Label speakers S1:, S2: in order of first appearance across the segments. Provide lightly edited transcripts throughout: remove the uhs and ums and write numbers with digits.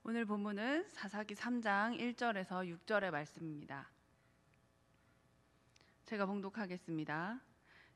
S1: 오늘 본문은 사사기 3장 1절에서 6절의 말씀입니다. 제가 봉독하겠습니다.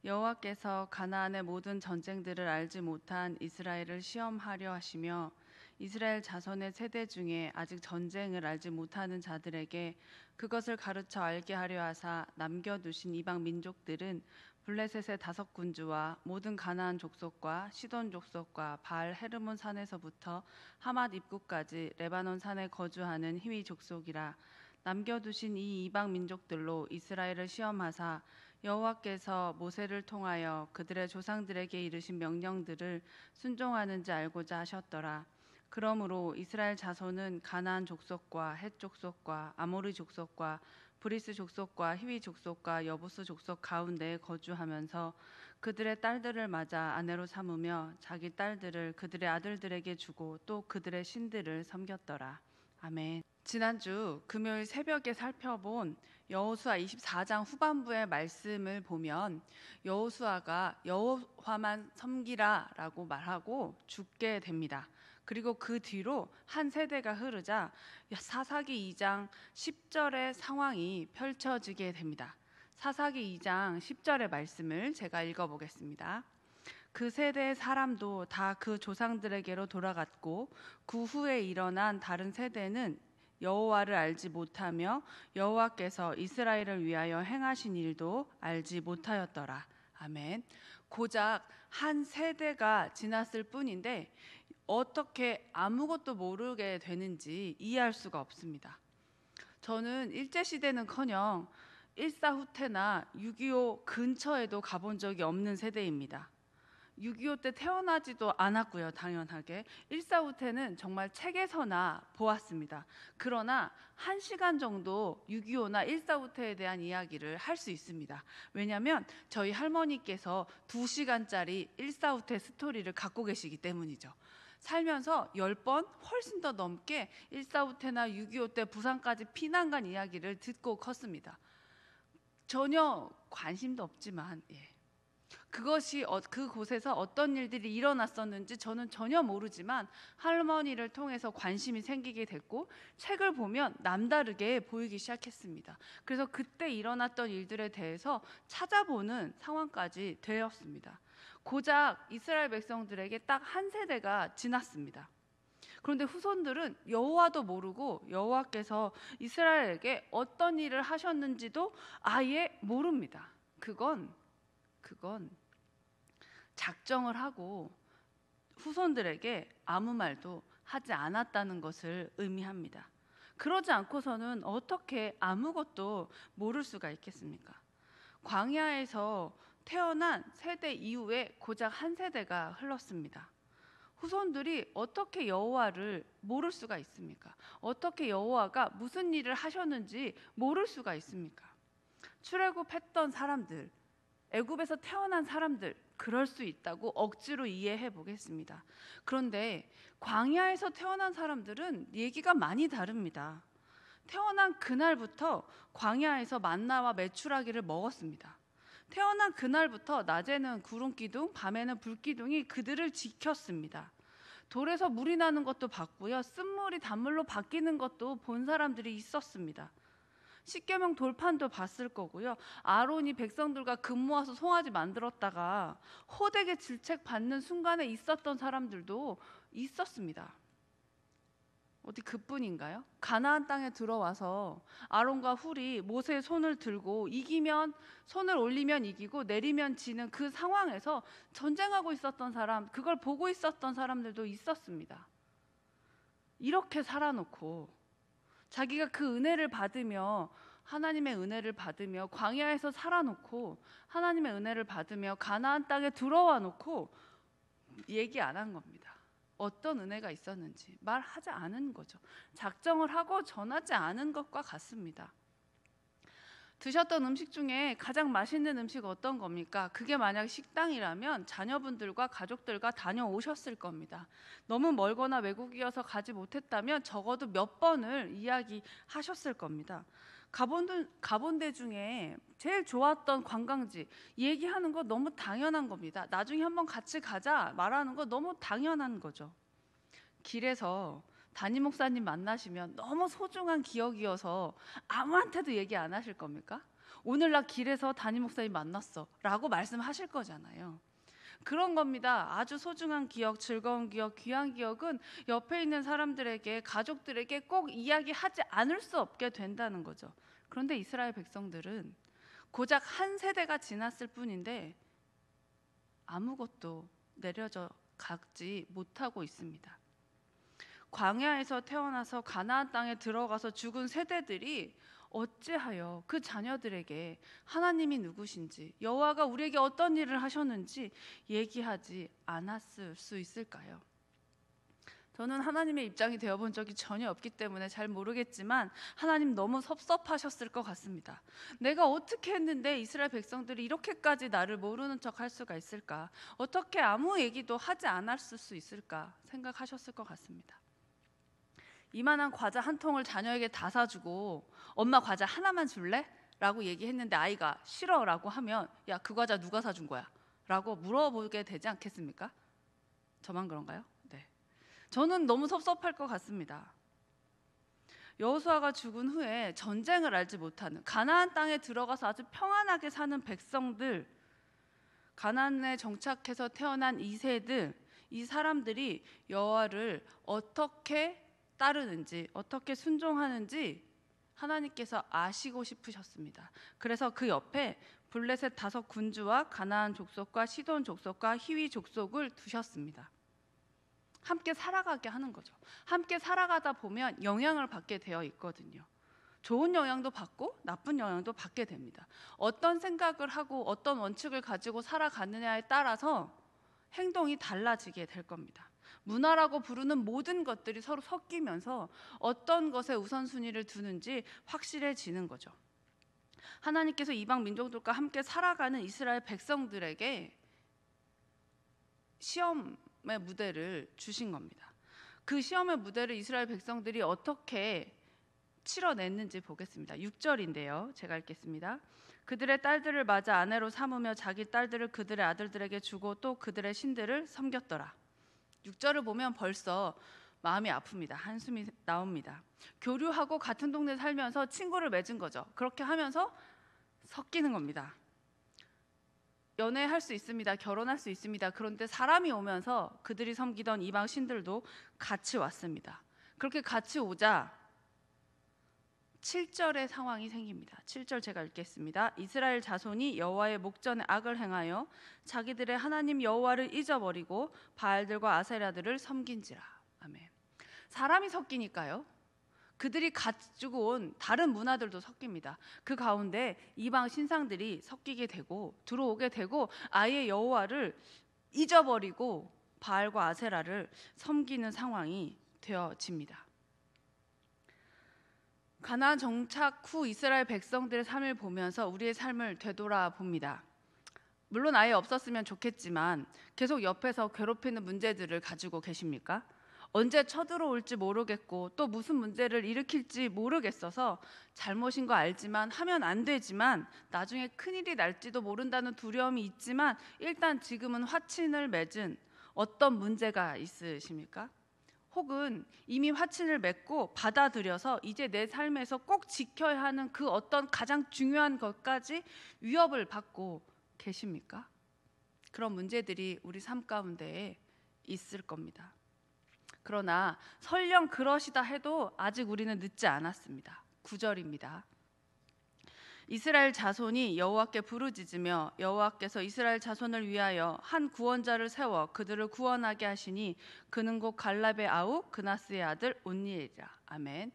S1: 여호와께서 가나안의 모든 전쟁들을 알지 못한 이스라엘을 시험하려 하시며 이스라엘 자손의 세대 중에 아직 전쟁을 알지 못하는 자들에게 그것을 가르쳐 알게 하려 하사 남겨두신 이방 민족들은 블레셋의 5군주와 모든 가나안 족속과 시돈 족속과 바알 헤르몬 산에서부터 하맛 입구까지 레바논 산에 거주하는 히위 족속이라. 남겨두신 이 이방 민족들로 이스라엘을 시험하사 여호와께서 모세를 통하여 그들의 조상들에게 이르신 명령들을 순종하는지 알고자 하셨더라. 그러므로 이스라엘 자손은 가나안 족속과 헷 족속과 아모리 족속과 브리스 족속과 히위 족속과 여부스 족속 가운데에 거주하면서 그들의 딸들을 맞아 아내로 삼으며 자기 딸들을 그들의 아들들에게 주고 또 그들의 신들을 섬겼더라. 아멘. 지난주 금요일 새벽에 살펴본 여호수아 24장 후반부의 말씀을 보면 여호수아가 여호와만 섬기라라고 말하고 죽게 됩니다. 그리고 그 뒤로 한 세대가 흐르자 사사기 2장 10절의 상황이 펼쳐지게 됩니다. 사사기 2장 10절의 말씀을 제가 읽어보겠습니다. 그 세대의 사람도 다 그 조상들에게로 돌아갔고 그 후에 일어난 다른 세대는 여호와를 알지 못하며 여호와께서 이스라엘을 위하여 행하신 일도 알지 못하였더라. 아멘. 고작 한 세대가 지났을 뿐인데 어떻게 아무것도 모르게 되는지 이해할 수가 없습니다. 저는 일제시대는커녕 일사후퇴나 6.25 근처에도 가본 적이 없는 세대입니다. 6.25 때 태어나지도 않았고요. 당연하게. 일사후퇴는 정말 책에서나 보았습니다. 그러나 1시간 정도 6.25나 일사후퇴에 대한 이야기를 할 수 있습니다. 왜냐하면 저희 할머니께서 2시간짜리 일사후퇴 스토리를 갖고 계시기 때문이죠. 살면서 10번 훨씬 더 넘게 일사후퇴나 6.25 때 부산까지 피난 간 이야기를 듣고 컸습니다. 전혀 관심도 없지만 그것이 그곳에서 어떤 일들이 일어났었는지 저는 전혀 모르지만 할머니를 통해서 관심이 생기게 됐고 책을 보면 남다르게 보이기 시작했습니다. 그래서 그때 일어났던 일들에 대해서 찾아보는 상황까지 되었습니다. 고작 이스라엘 백성들에게 딱 한 세대가 지났습니다. 그런데 후손들은 여호와도 모르고 여호와께서 이스라엘에게 어떤 일을 하셨는지도 아예 모릅니다. 그건 작정을 하고 후손들에게 아무 말도 하지 않았다는 것을 의미합니다. 그러지 않고서는 어떻게 아무것도 모를 수가 있겠습니까? 광야에서 태어난 세대 이후에 고작 한 세대가 흘렀습니다. 후손들이 어떻게 여호와를 모를 수가 있습니까? 어떻게 여호와가 무슨 일을 하셨는지 모를 수가 있습니까? 출애굽했던 사람들, 애굽에서 태어난 사람들, 그럴 수 있다고 억지로 이해해 보겠습니다. 그런데 광야에서 태어난 사람들은 얘기가 많이 다릅니다. 태어난 그날부터 광야에서 만나와 메추라기를 먹었습니다. 태어난 그날부터 낮에는 구름기둥, 밤에는 불기둥이 그들을 지켰습니다. 돌에서 물이 나는 것도 봤고요. 쓴물이 단물로 바뀌는 것도 본 사람들이 있었습니다. 십계명 돌판도 봤을 거고요. 아론이 백성들과 금 모아서 송아지 만들었다가 호되게 질책받는 순간에 있었던 사람들도 있었습니다. 어디 그뿐인가요? 가나안 땅에 들어와서 아론과 훌이 모세의 손을 들고 이기면 손을 올리면 이기고 내리면 지는 그 상황에서 전쟁하고 있었던 사람, 그걸 보고 있었던 사람들도 있었습니다. 이렇게 살아놓고 자기가 그 은혜를 받으며 하나님의 은혜를 받으며 광야에서 살아놓고 하나님의 은혜를 받으며 가나안 땅에 들어와 놓고 얘기 안 한 겁니다. 어떤 은혜가 있었는지 말하지 않은 거죠. 작정을 하고 전하지 않은 것과 같습니다. 드셨던 음식 중에 가장 맛있는 음식 어떤 겁니까? 그게 만약 식당이라면 자녀분들과 가족들과 다녀오셨을 겁니다. 너무 멀거나 외국이어서 가지 못했다면 적어도 몇 번을 이야기하셨을 겁니다. 가본 데 중에 제일 좋았던 관광지 얘기하는 거 너무 당연한 겁니다. 나중에 한번 같이 가자 말하는 거 너무 당연한 거죠. 길에서 담임 목사님 만나시면 너무 소중한 기억이어서 아무한테도 얘기 안 하실 겁니까? 오늘 나 길에서 담임 목사님 만났어 라고 말씀하실 거잖아요. 그런 겁니다. 아주 소중한 기억, 즐거운 기억, 귀한 기억은 옆에 있는 사람들에게, 가족들에게 꼭 이야기하지 않을 수 없게 된다는 거죠. 그런데 이스라엘 백성들은 고작 한 세대가 지났을 뿐인데 아무것도 내려져 가지 못하고 있습니다. 광야에서 태어나서 가나안 땅에 들어가서 죽은 세대들이 어찌하여 그 자녀들에게 하나님이 누구신지, 여호와가 우리에게 어떤 일을 하셨는지 얘기하지 않았을 수 있을까요? 저는 하나님의 입장이 되어본 적이 전혀 없기 때문에 잘 모르겠지만 하나님 너무 섭섭하셨을 것 같습니다. 내가 어떻게 했는데 이스라엘 백성들이 이렇게까지 나를 모르는 척 할 수가 있을까? 어떻게 아무 얘기도 하지 않았을 수 있을까 생각하셨을 것 같습니다. 이만한 과자 한 통을 자녀에게 다 사주고 엄마 과자 하나만 줄래? 라고 얘기했는데 아이가 싫어라고 하면 야, 그 과자 누가 사준 거야? 라고 물어보게 되지 않겠습니까? 저만 그런가요? 네. 저는 너무 섭섭할 것 같습니다. 여호수아가 죽은 후에 전쟁을 알지 못하는, 가나안 땅에 들어가서 아주 평안하게 사는 백성들, 가나안에 정착해서 태어난 이세들, 이 사람들이 여호와를 어떻게 따르는지, 어떻게 순종하는지 하나님께서 아시고 싶으셨습니다. 그래서 그 옆에 블레셋 5 군주와 가나안 족속과 시돈 족속과 히위 족속을 두셨습니다. 함께 살아가게 하는 거죠. 함께 살아가다 보면 영향을 받게 되어 있거든요. 좋은 영향도 받고 나쁜 영향도 받게 됩니다. 어떤 생각을 하고 어떤 원칙을 가지고 살아가느냐에 따라서 행동이 달라지게 될 겁니다. 문화라고 부르는 모든 것들이 서로 섞이면서 어떤 것에 우선순위를 두는지 확실해지는 거죠. 하나님께서 이방 민족들과 함께 살아가는 이스라엘 백성들에게 시험의 무대를 주신 겁니다. 그 시험의 무대를 이스라엘 백성들이 어떻게 치러냈는지 보겠습니다. 6절인데요. 제가 읽겠습니다. 그들의 딸들을 맞아 아내로 삼으며 자기 딸들을 그들의 아들들에게 주고 또 그들의 신들을 섬겼더라. 6절을 보면 벌써 마음이 아픕니다. 한숨이 나옵니다. 교류하고 같은 동네 살면서 친구를 맺은 거죠. 그렇게 하면서 섞이는 겁니다. 연애할 수 있습니다. 결혼할 수 있습니다. 그런데 사람이 오면서 그들이 섬기던 이방 신들도 같이 왔습니다. 그렇게 같이 오자 7절의 상황이 생깁니다. 7절 제가 읽겠습니다. 이스라엘 자손이 여호와의 목전에 악을 행하여 자기들의 하나님 여호와를 잊어버리고 바알들과 아세라들을 섬긴지라. 아멘. 사람이 섞이니까요. 그들이 가지고 온 다른 문화들도 섞입니다. 그 가운데 이방 신상들이 섞이게 되고 들어오게 되고 아예 여호와를 잊어버리고 바알과 아세라를 섬기는 상황이 되어집니다. 가나안 정착 후 이스라엘 백성들의 삶을 보면서 우리의 삶을 되돌아봅니다. 물론 아예 없었으면 좋겠지만 계속 옆에서 괴롭히는 문제들을 가지고 계십니까? 언제 쳐들어올지 모르겠고 또 무슨 문제를 일으킬지 모르겠어서 잘못인 거 알지만 하면 안 되지만 나중에 큰일이 날지도 모른다는 두려움이 있지만 일단 지금은 화친을 맺은 어떤 문제가 있으십니까? 혹은 이미 화친을 맺고 받아들여서 이제 내 삶에서 꼭 지켜야 하는 그 어떤 가장 중요한 것까지 위협을 받고 계십니까? 그런 문제들이 우리 삶 가운데에 있을 겁니다. 그러나 설령 그러시다 해도 아직 우리는 늦지 않았습니다. 9절입니다. 이스라엘 자손이 여호와께 부르짖으며 여호와께서 이스라엘 자손을 위하여 한 구원자를 세워 그들을 구원하게 하시니 그는 곧 갈렙의 아우 그나스의 아들 온니엘이라. 아멘.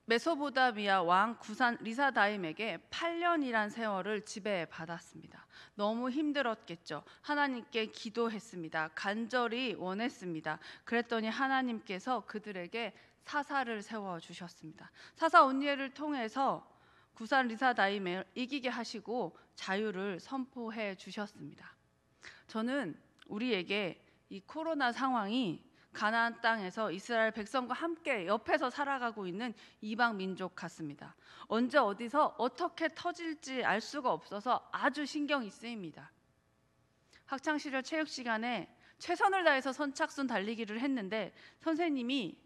S1: 메소보다미아 왕 구산 리사다임에게 8년이란 세월을 지배받았습니다. 너무 힘들었겠죠. 하나님께 기도했습니다. 간절히 원했습니다. 그랬더니 하나님께서 그들에게 사사를 세워주셨습니다. 사사 온니엘을 통해서 구산 리사다임을 이기게 하시고 자유를 선포해 주셨습니다. 저는 우리에게 이 코로나 상황이 가나안 땅에서 이스라엘 백성과 함께 옆에서 살아가고 있는 이방 민족 같습니다. 언제 어디서 어떻게 터질지 알 수가 없어서 아주 신경이 쓰입니다. 학창시절 체육 시간에 최선을 다해서 선착순 달리기를 했는데 선생님이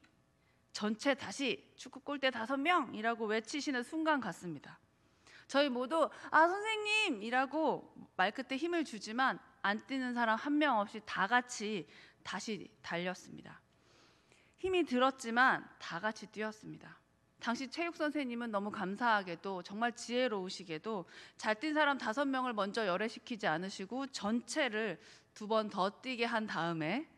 S1: 전체 다시 축구 골대 5명이라고 외치시는 순간 같습니다. 저희 모두 선생님이라고 말끝에 힘을 주지만 안 뛰는 사람 한 명 없이 다 같이 다시 달렸습니다. 힘이 들었지만 다 같이 뛰었습니다. 당시 체육 선생님은 너무 감사하게도 정말 지혜로우시게도 잘 뛴 사람 5명을 먼저 열애시키지 않으시고 전체를 2번 더 뛰게 한 다음에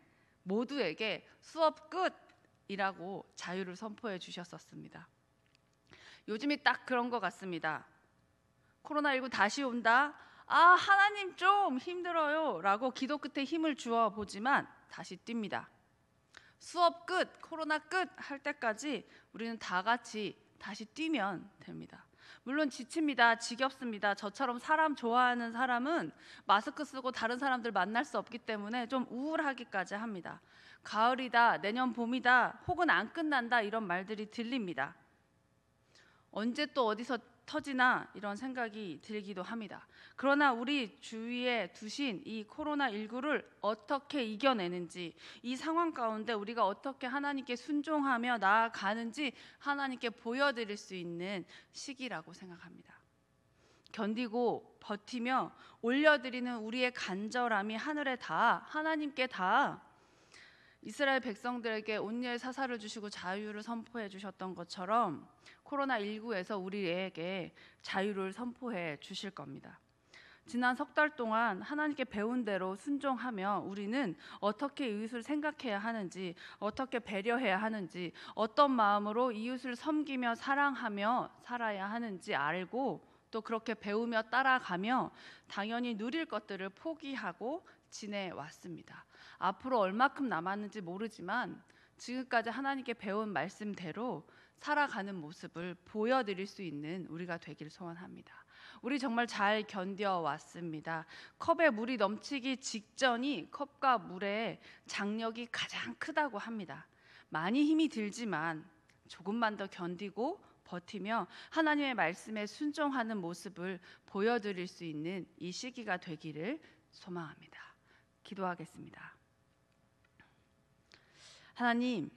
S1: 모두에게 수업 끝이라고 자유를 선포해 주셨었습니다. 요즘이 딱 그런 것 같습니다. 코로나19 다시 온다. 하나님 좀 힘들어요 라고 기도 끝에 힘을 주어 보지만 다시 뜁니다. 수업 끝, 코로나 끝 할 때까지 우리는 다 같이 다시 뛰면 됩니다. 물론 지칩니다. 지겹습니다. 저처럼 사람 좋아하는 사람은 마스크 쓰고 다른 사람들 만날 수 없기 때문에 좀 우울하기까지 합니다. 가을이다, 내년 봄이다, 혹은 안 끝난다 이런 말들이 들립니다. 언제 또 어디서 터지나 이런 생각이 들기도 합니다. 그러나 우리 주위에 두신 이 코로나19를 어떻게 이겨내는지, 이 상황 가운데 우리가 어떻게 하나님께 순종하며 나아가는지 하나님께 보여드릴 수 있는 시기라고 생각합니다. 견디고 버티며 올려드리는 우리의 간절함이 하늘에 닿아 하나님께 닿아 이스라엘 백성들에게 온유의 사사를 주시고 자유를 선포해 주셨던 것처럼 코로나19에서 우리에게 자유를 선포해 주실 겁니다. 지난 석 달 동안 하나님께 배운 대로 순종하며 우리는 어떻게 이웃을 생각해야 하는지, 어떻게 배려해야 하는지, 어떤 마음으로 이웃을 섬기며 사랑하며 살아야 하는지 알고 또 그렇게 배우며 따라가며 당연히 누릴 것들을 포기하고 지내왔습니다. 앞으로 얼마큼 남았는지 모르지만 지금까지 하나님께 배운 말씀대로 살아가는 모습을 보여드릴 수 있는 우리가 되길 소원합니다. 우리 정말 잘 견뎌왔습니다. 컵에 물이 넘치기 직전이 컵과 물의 장력이 가장 크다고 합니다. 많이 힘이 들지만 조금만 더 견디고 버티며 하나님의 말씀에 순종하는 모습을 보여드릴 수 있는 이 시기가 되기를 소망합니다. 기도하겠습니다. 하나님,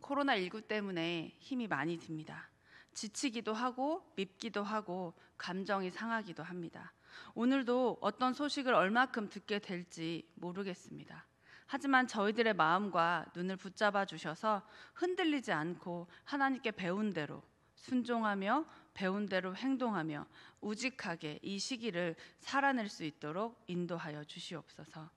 S1: 코로나19 때문에 힘이 많이 듭니다. 지치기도 하고 밉기도 하고 감정이 상하기도 합니다. 오늘도 어떤 소식을 얼마큼 듣게 될지 모르겠습니다. 하지만 저희들의 마음과 눈을 붙잡아 주셔서 흔들리지 않고 하나님께 배운 대로 순종하며 배운 대로 행동하며 우직하게 이 시기를 살아낼 수 있도록 인도하여 주시옵소서.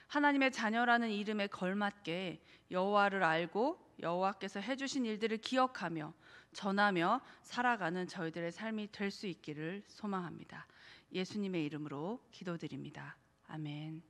S1: 하나님의 자녀라는 이름에 걸맞게 여호와를 알고 여호와께서 해주신 일들을 기억하며 전하며 살아가는 저희들의 삶이 될 수 있기를 소망합니다. 예수님의 이름으로 기도드립니다. 아멘.